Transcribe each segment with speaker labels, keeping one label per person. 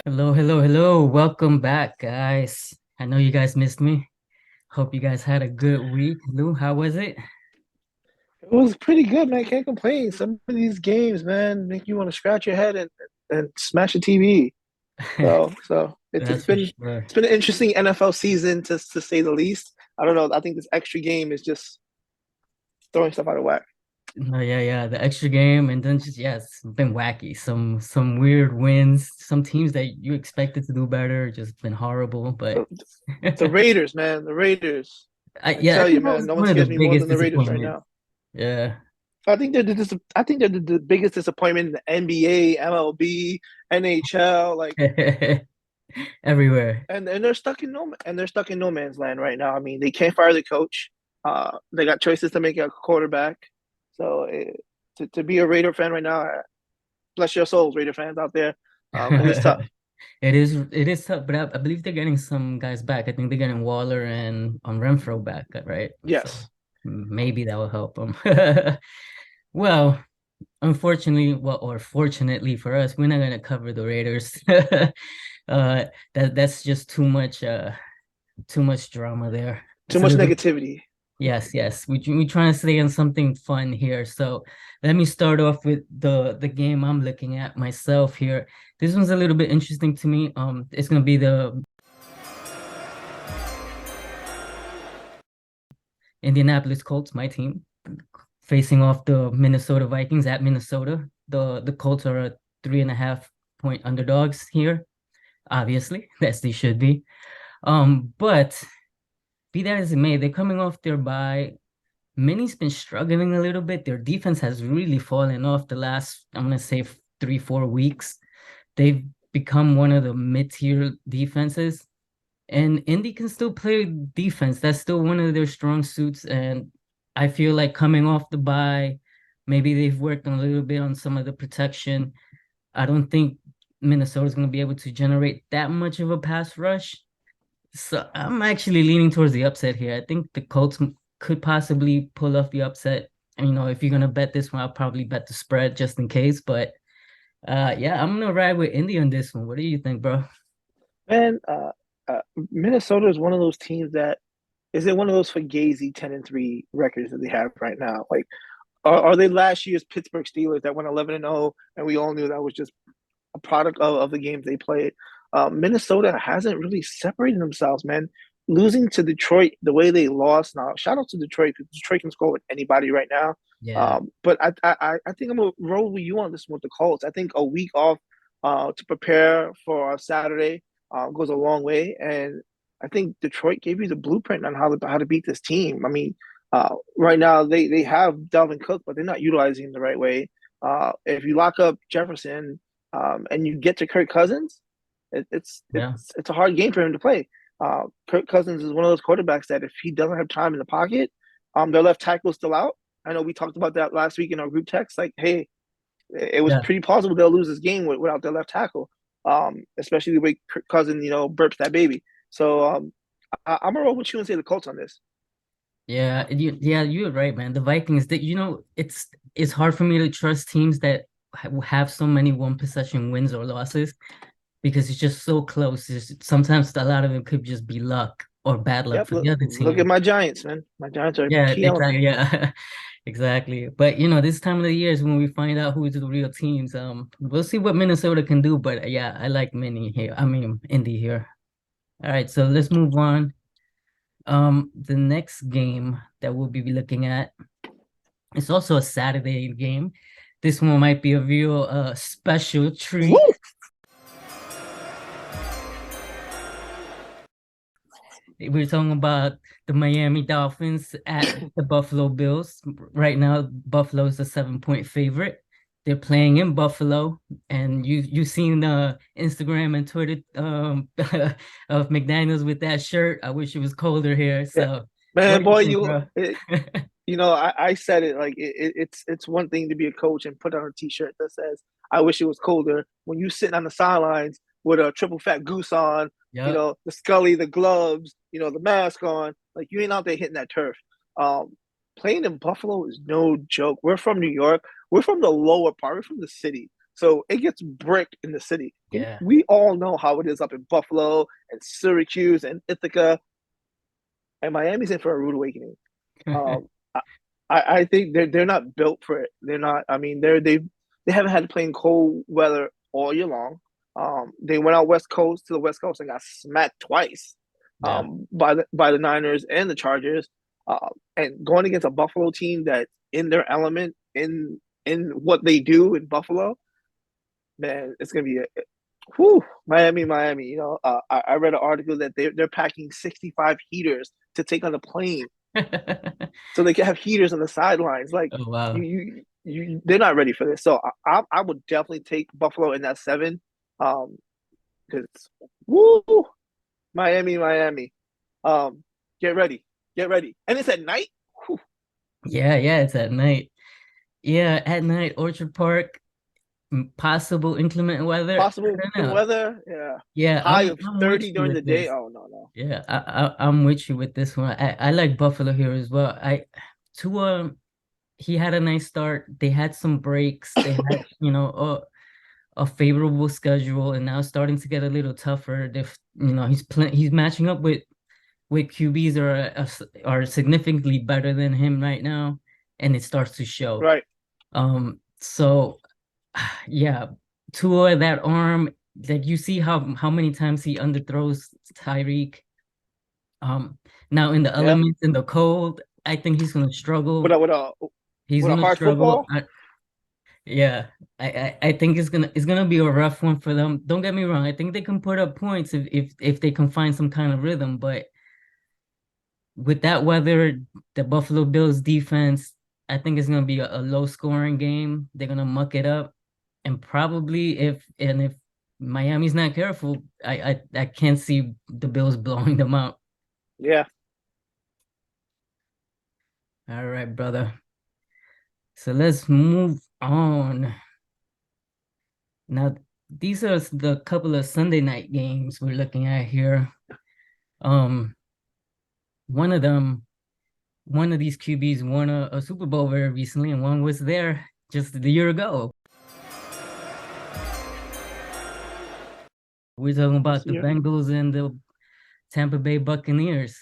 Speaker 1: Hello, hello, hello. Welcome back, guys. I know you guys missed me. Hope you guys had a good week. Lou, how was it?
Speaker 2: It was pretty good, man. Can't complain. Some of these games, man, make you want to scratch your head and smash the TV. So it's
Speaker 1: That's for
Speaker 2: been
Speaker 1: sure.
Speaker 2: it's been an interesting NFL season to say the least. I don't know. I think this extra game is just throwing stuff out of whack.
Speaker 1: No, yeah, yeah. The extra game and then just it's been wacky. Some weird wins. Some teams that you expected to do better just been horrible. But
Speaker 2: The the Raiders, man, the Raiders. I
Speaker 1: I
Speaker 2: tell you,
Speaker 1: think that
Speaker 2: man,
Speaker 1: was
Speaker 2: no one
Speaker 1: one of the
Speaker 2: scares me more
Speaker 1: biggest
Speaker 2: than the Raiders right
Speaker 1: disappointments.
Speaker 2: now.
Speaker 1: Yeah.
Speaker 2: I think they're the biggest disappointment in the NBA, MLB, NHL. Like
Speaker 1: Everywhere.
Speaker 2: and they're stuck in no man's land right now. I mean, they can't fire the coach. They got choices to make a quarterback. So to be a Raider fan right now, bless your souls, Raider fans out there. It is tough.
Speaker 1: It is tough, but I believe they're getting some guys back. I think they're getting Waller and Renfro back, right? So
Speaker 2: Yes.
Speaker 1: maybe that will help them. Well, or fortunately for us, we're not gonna cover the Raiders. That's just too much drama there.
Speaker 2: Too
Speaker 1: It's a
Speaker 2: much
Speaker 1: little
Speaker 2: negativity.
Speaker 1: Yes, yes. We trying to stay on something fun here. So let me start off with the game I'm looking at myself here. This one's a little bit interesting to me. It's gonna be the Indianapolis Colts, my team, facing off the Minnesota Vikings at Minnesota. The Colts are a 3.5 point underdogs here, obviously, as they should be. But be that as it may, they're coming off their bye. Minnie's been struggling a little bit. Their defense has really fallen off the last, I'm gonna say 3, 4 weeks. They've become one of the mid-tier defenses. And Indy can still play defense. That's still one of their strong suits. And I feel like coming off the bye, maybe they've worked on a little bit on some of the protection. I don't think Minnesota's gonna be able to generate that much of a pass rush. So I'm actually leaning towards the upset here. I think the Colts could possibly pull off the upset. And, if you're gonna bet this one, I'll probably bet the spread just in case. But yeah, I'm gonna ride with Indy on this one. What do you think, bro?
Speaker 2: Man, Minnesota is one of those teams that is it one of those fugazi 10-3 records that they have right now? Like, are they last year's Pittsburgh Steelers that went 11-0, and we all knew that was just a product of the games they played. Minnesota hasn't really separated themselves, man. Losing to Detroit the way they lost. Now, shout out to Detroit because Detroit can score with anybody right now.
Speaker 1: Yeah,
Speaker 2: But I think I'm gonna roll with you on this one with the Colts. I think a week off to prepare for Saturday goes a long way, and I think Detroit gave you the blueprint on how to beat this team. I mean, right now they have Dalvin Cook, but they're not utilizing him the right way. If you lock up Jefferson and you get to Kirk Cousins,
Speaker 1: yeah,
Speaker 2: it's a hard game for him to play. Kirk Cousins is one of those quarterbacks that if he doesn't have time in the pocket, their left tackle is still out. I know we talked about that last week in our group text. Like, hey, it was
Speaker 1: yeah.
Speaker 2: pretty plausible they'll lose this game without their left tackle, especially the way Kirk Cousins, burps that baby. So I'm gonna roll with you and say the Colts on this.
Speaker 1: Yeah, you're right, man. The Vikings, that it's hard for me to trust teams that have so many one possession wins or losses because it's just so close. Sometimes a lot of it could just be luck or bad luck
Speaker 2: Yep,
Speaker 1: for the other
Speaker 2: look at
Speaker 1: team.
Speaker 2: my Giants, man. My Giants are
Speaker 1: Yeah,
Speaker 2: killing
Speaker 1: exactly.
Speaker 2: it.
Speaker 1: Yeah, exactly. But this time of the year is when we find out who's the real teams. We'll see what Minnesota can do. But yeah, I like Mini here. I mean, Indy here. All right, so let's move on. The next game that we'll be looking at is also a Saturday game. This one might be a real special treat.
Speaker 2: Woo!
Speaker 1: We're talking about the Miami Dolphins at the Buffalo Bills. Right now, Buffalo's a 7 point favorite. They're playing in Buffalo, and you've seen the Instagram and Twitter of McDaniels with that shirt. I wish it was colder here.
Speaker 2: Yeah,
Speaker 1: So, what
Speaker 2: man,
Speaker 1: do you
Speaker 2: boy,
Speaker 1: think, bro?
Speaker 2: I said it like it's one thing to be a coach and put on a t-shirt that says I wish it was colder when you sitting on the sidelines with a triple fat goose on,
Speaker 1: Yep.
Speaker 2: the scully, the gloves, the mask on, like you ain't out there hitting that turf. um Playing in Buffalo is no joke. We're from New York. We're from the lower part. We're from the city. So it gets bricked in the city. And
Speaker 1: Yeah.
Speaker 2: we all know how it is up in Buffalo and Syracuse and Ithaca. And Miami's in for a rude awakening. Um, I, I think they're not built for it. They're not. I mean, they haven't had to play in cold weather all year long. They went out west coast to the west coast and got smacked twice
Speaker 1: Yeah.
Speaker 2: by the Niners and the Chargers. And going against a Buffalo team that's in their element in what they do in Buffalo, man, it's gonna be whew, Miami. I read an article that they're packing 65 heaters to take on the plane so they can have heaters on the sidelines. Like
Speaker 1: Oh wow.
Speaker 2: they're not ready for this. So I would definitely take Buffalo in that 7, because woo, Miami. Um, get ready, and it's at night. Whew,
Speaker 1: Yeah, yeah, it's at night. Yeah, at night, Orchard Park, possible inclement weather. I
Speaker 2: possible
Speaker 1: don't know.
Speaker 2: weather, yeah.
Speaker 1: Yeah,
Speaker 2: High of
Speaker 1: I'm with
Speaker 2: 30
Speaker 1: you
Speaker 2: during the
Speaker 1: with
Speaker 2: day.
Speaker 1: this.
Speaker 2: Oh no.
Speaker 1: Yeah, I'm with you with this one. I like Buffalo here as well. Tua, he had a nice start. They had some breaks. They had, a favorable schedule, and now starting to get a little tougher. He's matching up with QBs are significantly better than him right now, and it starts to show.
Speaker 2: Right.
Speaker 1: So yeah, Tua, that arm, like you see how many times he underthrows Tyreek. Um, Now in the
Speaker 2: Yep.
Speaker 1: elements in the cold, I think he's gonna
Speaker 2: With
Speaker 1: struggle.
Speaker 2: a with a
Speaker 1: He's
Speaker 2: with a
Speaker 1: gonna
Speaker 2: hard
Speaker 1: struggle.
Speaker 2: football.
Speaker 1: Yeah, I think it's gonna be a rough one for them. Don't get me wrong. I think they can put up points if they can find some kind of rhythm, but with that weather, the Buffalo Bills defense, I think it's gonna be a low scoring game. They're gonna muck it up, and probably if Miami's not careful, I can't see the Bills blowing them out.
Speaker 2: Yeah.
Speaker 1: All right, brother. So let's move on. Now, these are the couple of Sunday night games we're looking at here. Um, one of them, one of these QBs won a Super Bowl very recently, and one was there just a year ago. We're talking
Speaker 2: This
Speaker 1: about the
Speaker 2: year.
Speaker 1: Bengals and the Tampa Bay Buccaneers.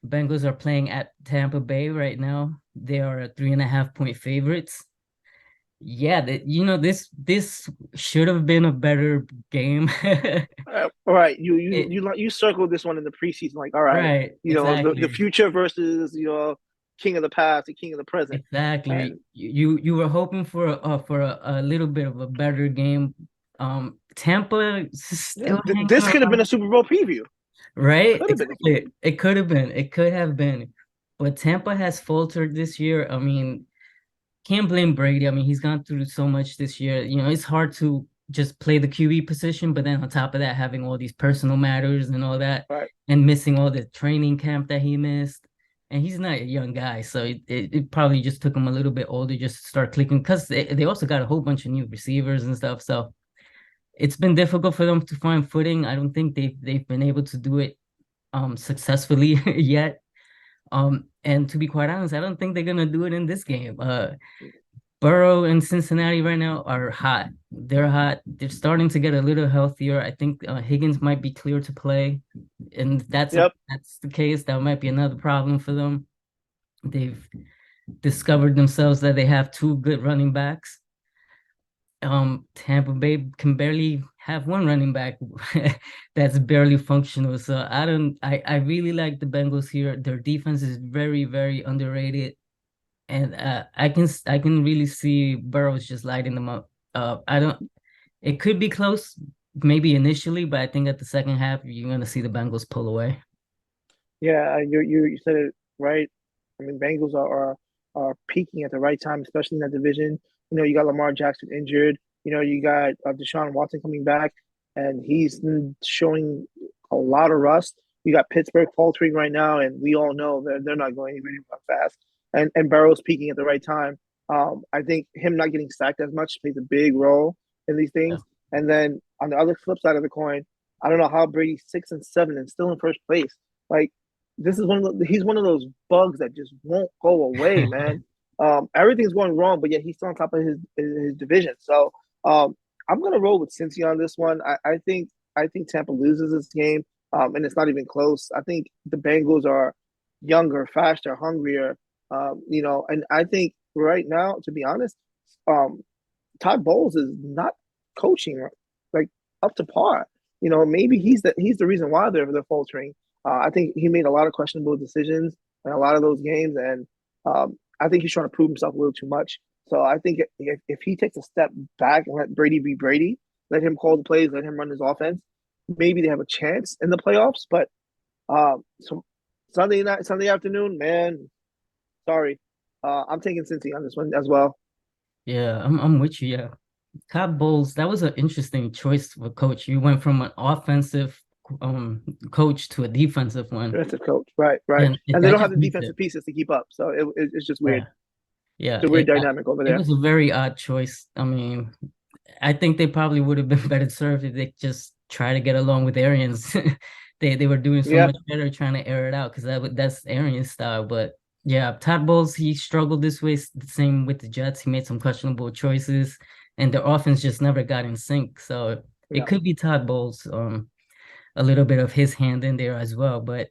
Speaker 1: Bengals are playing at Tampa Bay right now. They are 3.5 point favorites. Yeah, this should have been a better game.
Speaker 2: All right. You you
Speaker 1: It
Speaker 2: you you circled this one in the preseason. Like, all right,
Speaker 1: right,
Speaker 2: the
Speaker 1: exactly.
Speaker 2: future versus king of the past, the king of the present,
Speaker 1: Exactly.
Speaker 2: and
Speaker 1: You were hoping for a little bit of a better game. Tampa is
Speaker 2: yeah,
Speaker 1: still hanging
Speaker 2: this could have been a
Speaker 1: around,
Speaker 2: Super Bowl preview.
Speaker 1: right?
Speaker 2: Could have been a Super Bowl.
Speaker 1: Exactly. It could have been. It could have been. But Tampa has faltered this year. I mean, can't blame Brady. I mean, he's gone through so much this year. It's hard to just play the QB position, but then on top of that, having all these personal matters and all that,
Speaker 2: Right.
Speaker 1: and missing all the training camp that he missed. And he's not a young guy, so it probably just took him a little bit older just to start clicking because they also got a whole bunch of new receivers and stuff. So it's been difficult for them to find footing. I don't think they've been able to do it successfully yet. And to be quite honest, I don't think they're gonna do it in this game. Burrow and Cincinnati right now are hot. They're hot. They're starting to get a little healthier. I think Higgins might be clear to play, and if
Speaker 2: Yep.
Speaker 1: that's the case, that might be another problem for them. They've discovered themselves that they have two good running backs. Tampa Bay can barely have one running back that's barely functional. So I really like the Bengals here. Their defense is very, very underrated. And I can really see Burrows just lighting them up. I don't. It could be close, maybe initially, but I think at the second half you're gonna see the Bengals pull away.
Speaker 2: Yeah. You said it right. I mean, Bengals are peaking at the right time, especially in that division. You got Lamar Jackson injured. You got Deshaun Watson coming back, and he's showing a lot of rust. You got Pittsburgh faltering right now, and we all know they're not going anywhere fast. And Burrow's peaking at the right time. I think him not getting sacked as much plays a big role in these
Speaker 1: Yeah.
Speaker 2: things. And then on the other flip side of the coin, I don't know how Brady's 6-7 and still in first place. Like, this is he's one of those bugs that just won't go away, man. Everything's going wrong, but yet he's still on top of his division. So I'm gonna roll with Cincy on this one. I think Tampa loses this game, and it's not even close. I think the Bengals are younger, faster, hungrier. And I think right now, to be honest, um, Todd Bowles is not coaching like up to par. Maybe he's the reason why they're faltering. I think he made a lot of questionable decisions in a lot of those games, and I think he's trying to prove himself a little too much. So I think if he takes a step back and let Brady be Brady, let him call the plays, let him run his offense, maybe they have a chance in the playoffs. But so Sunday night, Sunday afternoon, man, sorry, I'm taking Cincy on this one as well.
Speaker 1: Yeah, I'm with you. Yeah. Todd Bowles, that was an interesting choice for coach. You went from an offensive um coach to a defensive one.
Speaker 2: Defensive coach, right, right,
Speaker 1: And
Speaker 2: and they
Speaker 1: that
Speaker 2: don't have
Speaker 1: just
Speaker 2: the
Speaker 1: makes it,
Speaker 2: defensive pieces to keep up, so it's just weird.
Speaker 1: yeah. Yeah,
Speaker 2: It's a weird dynamic over
Speaker 1: it
Speaker 2: there.
Speaker 1: was a very odd choice. I mean, I think they probably would have been better served if they just try to get along with Arians. They were doing so
Speaker 2: Yeah,
Speaker 1: much better trying to air it out because that's Arians style. But yeah, Todd Bowles, he struggled this way. The same with the Jets. He made some questionable choices, and their offense just never got in sync. So it
Speaker 2: yeah,
Speaker 1: could be Todd Bowles, a little bit of his hand in there as well. But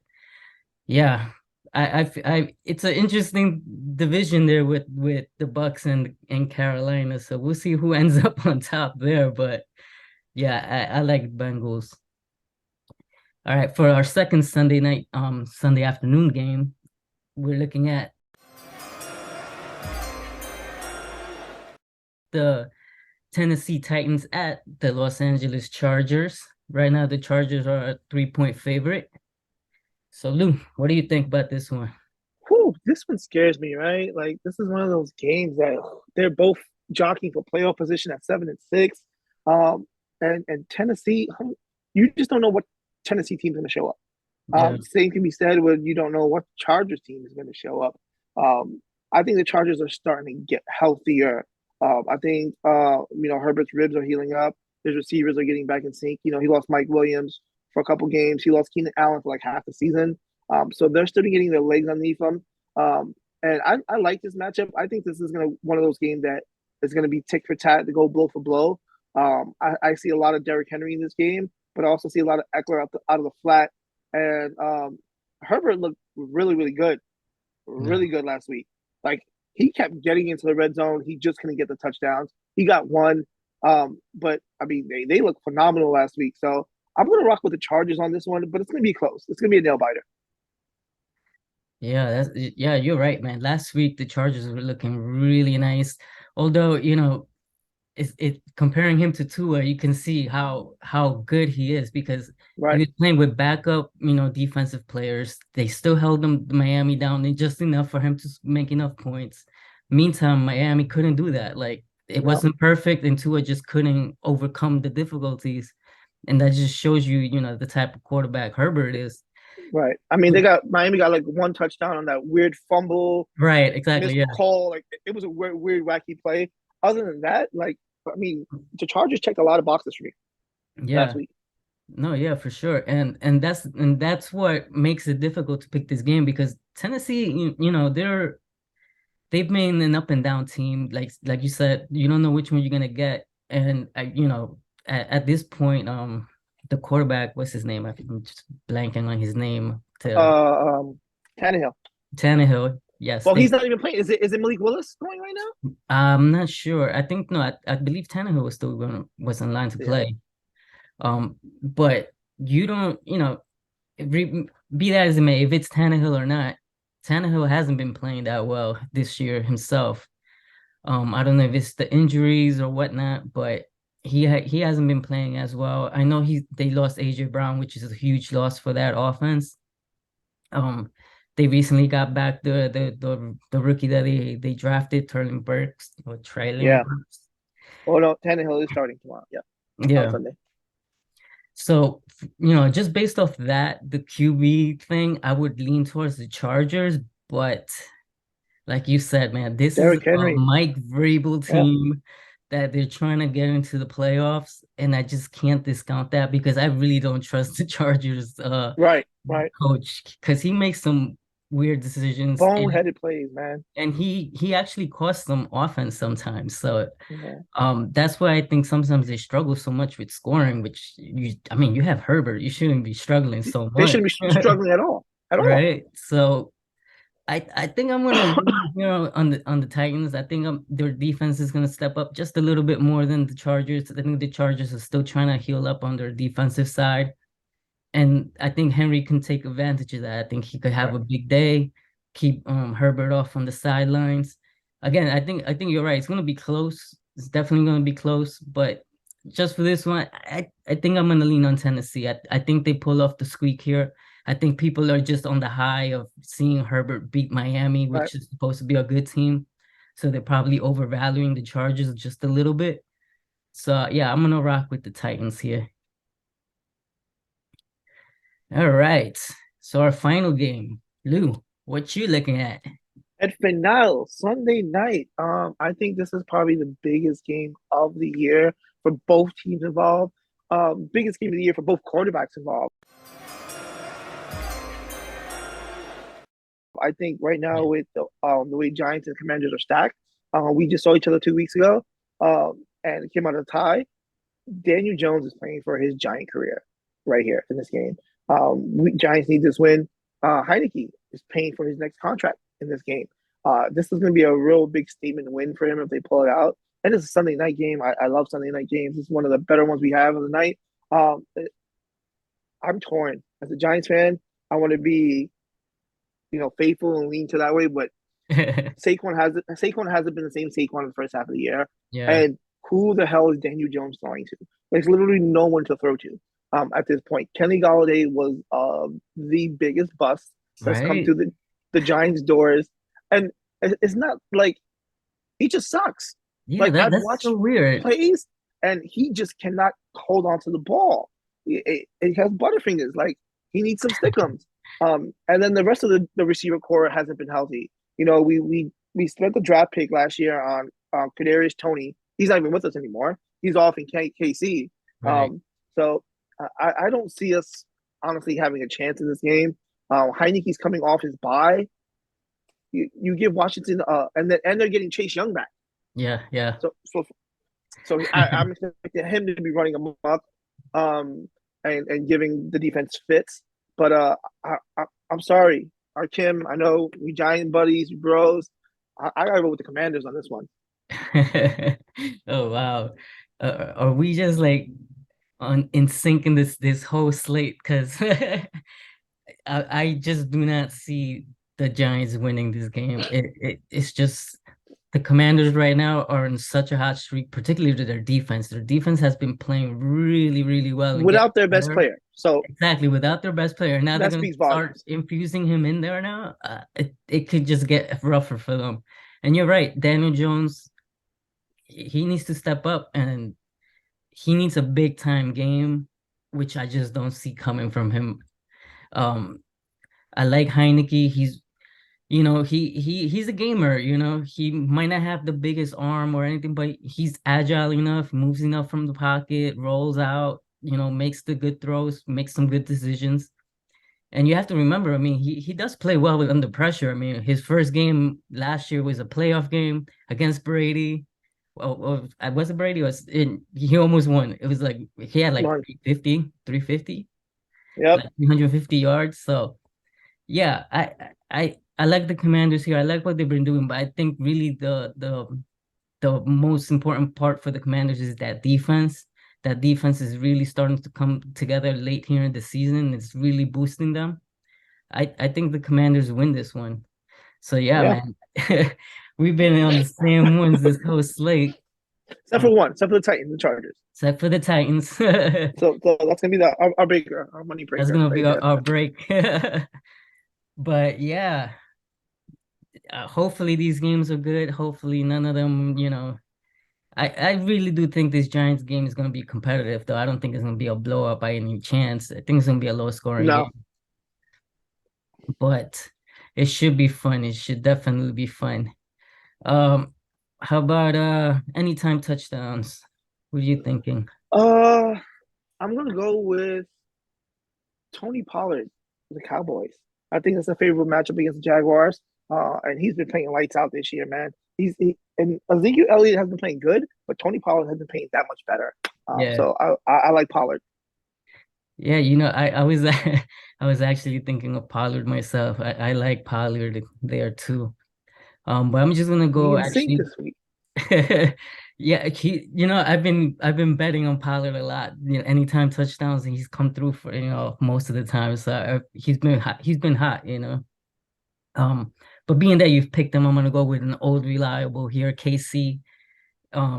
Speaker 1: yeah, it's an interesting division there with the Bucks and Carolina. So we'll see who ends up on top there. But yeah, I like Bengals. All right, for our second Sunday night, Sunday afternoon game, we're looking at the Tennessee Titans at the Los Angeles Chargers. Right now, the Chargers are a 3-point favorite. So Lou, what do you think about this one?
Speaker 2: whew, this one scares me, right? Like this is one of those games that they're both jockeying for playoff position at 7-6, um, and Tennessee, you just don't know what Tennessee team's going to show up.
Speaker 1: Yeah,
Speaker 2: Same can be said when you don't know what Chargers team is going to show up. I think the Chargers are starting to get healthier. I think Herbert's ribs are healing up. His receivers are getting back in sync. He lost Mike Williams for a couple games. He lost Keenan Allen for like half the season. So they're still getting their legs underneath them. And I like this matchup. I think this is gonna one of those games that is gonna be tick for tat to go blow for blow. I see a lot of Derrick Henry in this game, but I also see a lot of Eckler out of the flat. And Herbert looked really,
Speaker 1: yeah.
Speaker 2: really good last week. Like he kept getting into the red zone. He just couldn't get the touchdowns. He got one. But I mean, they looked phenomenal last week. So I'm gonna rock with the Chargers on this one, but it's gonna be close. It's gonna be a nail biter.
Speaker 1: Yeah, you're right, man. Last week the Chargers were looking really nice. Although, it comparing him to Tua, you can see how good he is because he
Speaker 2: Right,
Speaker 1: was playing with backup, defensive players. They still held Miami down and just enough for him to make enough points. Meantime, Miami couldn't do that. Like it
Speaker 2: yeah,
Speaker 1: wasn't perfect, and Tua just couldn't overcome the difficulties. And that just shows you, the type of quarterback Herbert is.
Speaker 2: right. I mean, they got Miami got like one touchdown on that weird fumble,
Speaker 1: Right, exactly.
Speaker 2: missed
Speaker 1: Yeah.
Speaker 2: call. Like it was a weird, wacky play. Other than that, like I mean, the Chargers checked a lot of boxes for me last
Speaker 1: Yeah.
Speaker 2: week.
Speaker 1: No, yeah, for sure. And that's what makes it difficult to pick this game because Tennessee, they've been an up and down team. Like you said, you don't know which one you're gonna get. And at this point, the quarterback, what's his name? I'm just blanking on his name. To
Speaker 2: Tannehill.
Speaker 1: Tannehill. Yes,
Speaker 2: Well,
Speaker 1: they.
Speaker 2: he's not even playing. Is it Malik Willis going right now?
Speaker 1: I'm not sure. I think no. I believe Tannehill was in line to
Speaker 2: Yeah.
Speaker 1: play. But you don't, be that as it may, if it's Tannehill or not, Tannehill hasn't been playing that well this year himself. I don't know if it's the injuries or whatnot, but he hasn't been playing as well. I know they lost AJ Brown, which is a huge loss for that offense. Um, they recently got back the rookie that they drafted, Terlin Burks or Traylon
Speaker 2: Yeah.
Speaker 1: Burks.
Speaker 2: Oh no, Tannehill is starting tomorrow. Yeah, on
Speaker 1: Yeah.
Speaker 2: Sunday.
Speaker 1: So, just based off that, the QB thing, I would lean towards the Chargers, but like you said, man, this is a
Speaker 2: Derrick Henry.
Speaker 1: Mike Vrabel
Speaker 2: Yeah.
Speaker 1: team that they're trying to get into the playoffs, and I just can't discount that because I really don't trust the Chargers
Speaker 2: Right. Right.
Speaker 1: coach because he makes some weird decisions,
Speaker 2: Boneheaded plays, man.
Speaker 1: and he actually costs them offense sometimes. So
Speaker 2: Yeah.
Speaker 1: that's why I think sometimes they struggle so much with scoring, which I mean, you have Herbert, you shouldn't be struggling so
Speaker 2: They
Speaker 1: much.
Speaker 2: shouldn't be struggling at all. At all.
Speaker 1: Right? So I think I'm gonna lean here on the Titans. I think their defense is gonna step up just a little bit more than the Chargers. I think the Chargers are still trying to heal up on their defensive side. And I think Henry can take advantage of that. I think he could have
Speaker 2: Right.
Speaker 1: a big day, keep Herbert off on the sidelines. Again, I think you're right. It's gonna be close. It's definitely gonna be close, but just for this one, I think I'm gonna lean on Tennessee. I think they pull off the squeak here. I think people are just on the high of seeing Herbert beat Miami,
Speaker 2: Right.
Speaker 1: which is supposed to be a good team. So they're probably overvaluing the Chargers just a little bit. So yeah, I'm gonna rock with the Titans here. All right. So our final game, Lou, what you looking at?
Speaker 2: At finale, Sunday night. I think this is probably the biggest game of the year for both teams involved. Biggest game of the year for both quarterbacks involved. I think right now
Speaker 1: Yeah.
Speaker 2: with the way Giants and Commanders are stacked, we just saw each other 2 weeks ago, and it came out a tie. Daniel Jones is playing for his Giant career right here in this game. Giants need this win. Heineke is paying for his next contract in this game. This is going to be a real big statement win for him if they pull it out. And it's a Sunday night game. I love Sunday night games. It's one of the better ones we have of the night. Um, I'm torn as a Giants fan. I want to be, faithful and lean to that way, but Saquon hasn't been the same Saquon in the first half of the year.
Speaker 1: Yeah,
Speaker 2: And who the hell is Daniel Jones throwing to? There's literally no one to throw to at this point. Kenny Galladay was the biggest bust that's come
Speaker 1: right.
Speaker 2: through the Giants' doors. And it's not like he just sucks.
Speaker 1: Yeah,
Speaker 2: Like I've
Speaker 1: that's so
Speaker 2: watched
Speaker 1: weird.
Speaker 2: plays and he just cannot hold on to the ball. It has butterfingers. Like he needs some stickums. And then the rest of the receiver core hasn't been healthy. We spent the draft pick last year on Kadarius Toney. He's not even with us anymore. He's off in KC.
Speaker 1: Right.
Speaker 2: Um, so I don't see us honestly having a chance in this game. Heineke's coming off his bye. You give Washington and they're getting Chase Young back.
Speaker 1: Yeah, yeah.
Speaker 2: So I'm expecting him to be running amok, and giving the defense fits. But I'm sorry, our Kim. I know we giant buddies, we bros. I gotta go with the Commanders on this one.
Speaker 1: Oh wow. Are we just like on in sync in this whole slate? Because I just do not see the Giants winning this game. It's just the Commanders right now are in such a hot streak, particularly to their defense. Their defense has been playing really, really well and getting
Speaker 2: Without their best
Speaker 1: better.
Speaker 2: player. So
Speaker 1: Exactly, without their best player. Now they're
Speaker 2: that
Speaker 1: gonna
Speaker 2: speaks
Speaker 1: start
Speaker 2: volumes.
Speaker 1: infusing him in there now. It could just get rougher for them. And you're right, Daniel Jones, he needs to step up and he needs a big time game, which I just don't see coming from him. Um, I like Heineke. He's a gamer, He might not have the biggest arm or anything, but he's agile enough, moves enough from the pocket, rolls out, makes the good throws, makes some good decisions. And you have to remember, I mean, he does play well under pressure. I mean, his first game last year was a playoff game against Brady. Well, was it Brady? He almost won. It was like he had like 350,
Speaker 2: Yep.
Speaker 1: like 350 yards. So yeah, I like the Commanders here. I like what they've been doing, but I think really the most important part for the Commanders is that defense. That defense is really starting to come together late here in the season. It's really boosting them. I think the Commanders win this one. So yeah,
Speaker 2: Yeah.
Speaker 1: man. We've been on the same ones this whole slate,
Speaker 2: Except for one, except for the Titans and Chargers.
Speaker 1: except for the Titans. That's
Speaker 2: So that's gonna be our breaker, our money breaker
Speaker 1: gonna be
Speaker 2: right
Speaker 1: our,
Speaker 2: there.
Speaker 1: our break. But yeah, hopefully these games are good. Hopefully none of them, I really do think this Giants game is going to be competitive, though. I don't think it's going to be a blow up by any chance. I think it's going to be a low scoring
Speaker 2: No.
Speaker 1: game, but it should be fun. It should definitely be fun. Um, how about anytime touchdowns? What are you thinking?
Speaker 2: Uh I'm gonna go with Tony Pollard, the Cowboys. I think it's a favorable matchup against the Jaguars. And he's been playing lights out this year, man. And Ezekiel Elliott has been playing good, but Tony Pollard has been playing that much better.
Speaker 1: Yeah.
Speaker 2: So I like Pollard.
Speaker 1: Yeah, I was I was actually thinking of Pollard myself. I like Pollard there too. But I'm just gonna
Speaker 2: Me
Speaker 1: go
Speaker 2: and Sync
Speaker 1: actually.
Speaker 2: this week.
Speaker 1: Yeah, I've been betting on Pollard a lot. Anytime touchdowns, he's come through for most of the time. So he's been hot. He's been hot. Um, but being that you've picked him, I'm gonna go with an old reliable here, KC.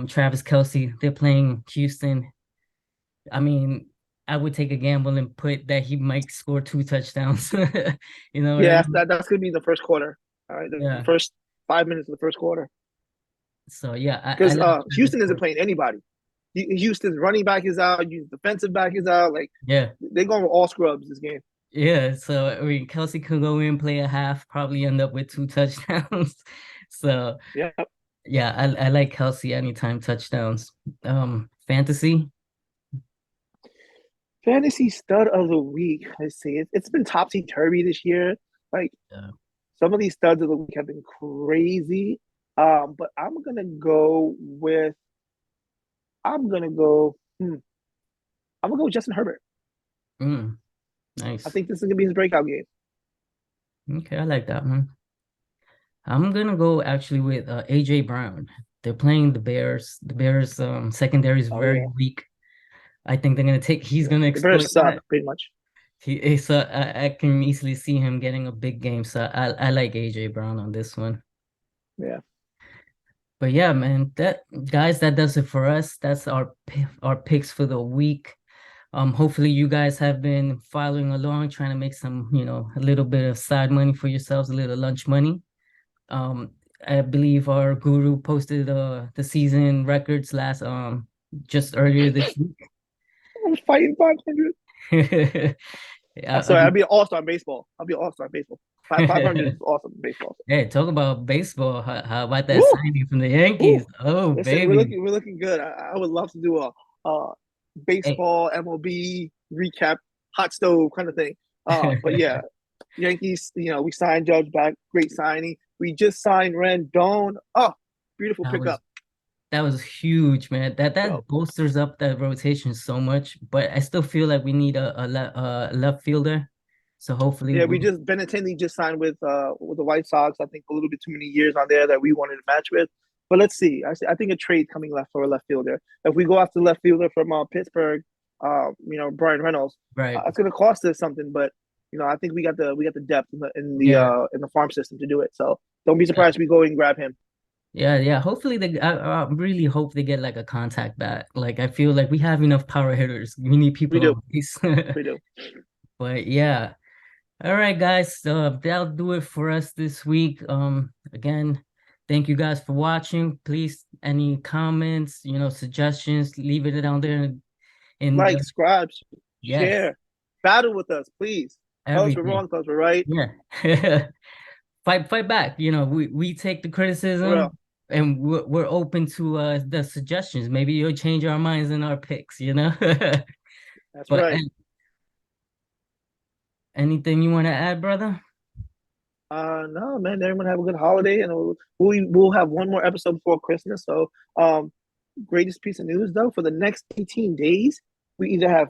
Speaker 1: Travis Kelce. They're playing Houston. I mean, I would take a gamble and put that he might score 2 touchdowns. You know what I
Speaker 2: Yeah,
Speaker 1: mean?
Speaker 2: that's gonna be the first quarter. All right, the
Speaker 1: Yeah.
Speaker 2: first 5 minutes of the first quarter.
Speaker 1: So yeah, I
Speaker 2: Because
Speaker 1: like Travis
Speaker 2: Houston isn't
Speaker 1: Kelce.
Speaker 2: playing anybody. Houston's running back is out. Houston's defensive back is out. Like
Speaker 1: Yeah.
Speaker 2: they're going with all scrubs this game.
Speaker 1: Yeah. So I mean, Kelsey could go in, play a half, probably end up with 2 touchdowns. So
Speaker 2: Yeah.
Speaker 1: yeah, I like Kelsey anytime touchdowns. Fantasy.
Speaker 2: Fantasy stud of the week. Let's see. It's been topsy turvy this year. Like
Speaker 1: Yeah.
Speaker 2: some of these studs of the week have been crazy. But I'm gonna go with. I'm gonna go. I'm gonna go with Justin Herbert.
Speaker 1: Mm,
Speaker 2: I
Speaker 1: nice.
Speaker 2: think this is gonna be his breakout game.
Speaker 1: Okay, I like that one. I'm gonna go actually with AJ Brown. They're playing the Bears. The Bears secondary is
Speaker 2: Oh
Speaker 1: very
Speaker 2: yeah,
Speaker 1: weak. I think he's
Speaker 2: yeah.
Speaker 1: gonna
Speaker 2: The
Speaker 1: exploit
Speaker 2: Bears suck
Speaker 1: that.
Speaker 2: pretty much.
Speaker 1: I can easily see him getting a big game. So I like AJ Brown on this one.
Speaker 2: Yeah.
Speaker 1: But yeah, man, that does it for us. That's our picks for the week. Hopefully you guys have been following along, trying to make some, a little bit of side money for yourselves, a little lunch money. Um, I believe our guru posted the season records last just earlier this
Speaker 2: I'm fighting 500.
Speaker 1: week.
Speaker 2: I
Speaker 1: I
Speaker 2: swear, I'll
Speaker 1: mean,
Speaker 2: be an all star in baseball. I'll be an all star in baseball. 500 is awesome in baseball.
Speaker 1: hey, talk about baseball. How about that
Speaker 2: Woo,
Speaker 1: signing from the Yankees?
Speaker 2: woo.
Speaker 1: Oh,
Speaker 2: Listen,
Speaker 1: baby.
Speaker 2: we're looking good. I would love to do a
Speaker 1: Hey.
Speaker 2: baseball MLB recap, hot stove kind of thing. But yeah, Yankees. We signed Judge back. Great signing. We just signed Rendon. Oh, beautiful
Speaker 1: That was
Speaker 2: pickup.
Speaker 1: that was huge, man.
Speaker 2: Yo,
Speaker 1: That bolsters up that rotation so much, but I still feel like we need a left fielder. So hopefully
Speaker 2: yeah,
Speaker 1: we
Speaker 2: we just Benintendi just signed with the White Sox. I think a little bit too many years on there that we wanted to match with. But let's see. I think a trade coming left for a left fielder. If we go after left fielder from Pittsburgh, Brian Reynolds,
Speaker 1: right.
Speaker 2: it's going to cost us something. But I think we got the depth
Speaker 1: Yeah.
Speaker 2: in the farm system to do it. So don't be
Speaker 1: Yeah.
Speaker 2: surprised if we go and grab him.
Speaker 1: Yeah. Hopefully I really hope they get like a contact bat. Like I feel like we have enough power hitters. We need
Speaker 2: We
Speaker 1: people
Speaker 2: do,
Speaker 1: on base.
Speaker 2: we do.
Speaker 1: But yeah. All right, guys. That'll do it for us this week. Again, thank you guys for watching. Please, any comments, suggestions, leave it down there in
Speaker 2: Like,
Speaker 1: the
Speaker 2: subscribe,
Speaker 1: yes,
Speaker 2: share, battle with us, please. Tell us we're
Speaker 1: everything.
Speaker 2: wrong, tell us we're right.
Speaker 1: Yeah. Fight back. We take the
Speaker 2: For real.
Speaker 1: criticism and we're open to the suggestions. Maybe you'll change our minds in our picks.
Speaker 2: That's
Speaker 1: But
Speaker 2: right.
Speaker 1: anything you want to add, brother?
Speaker 2: No, man. Everyone have a good holiday, and we'll have one more episode before Christmas. So, greatest piece of news though, for the next 18 days, we either have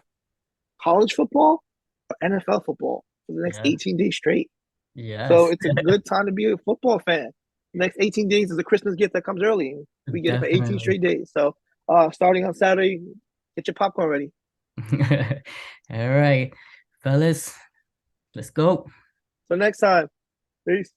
Speaker 2: college football or NFL football for the next
Speaker 1: Yeah.
Speaker 2: 18 days straight. So
Speaker 1: Yes.
Speaker 2: it's a good time to be a football fan. The next 18 days is a Christmas gift that comes early, and we get it for 18
Speaker 1: Definitely.
Speaker 2: straight days. So, starting on Saturday, get your popcorn ready.
Speaker 1: All right, fellas, let's go.
Speaker 2: So next time, peace.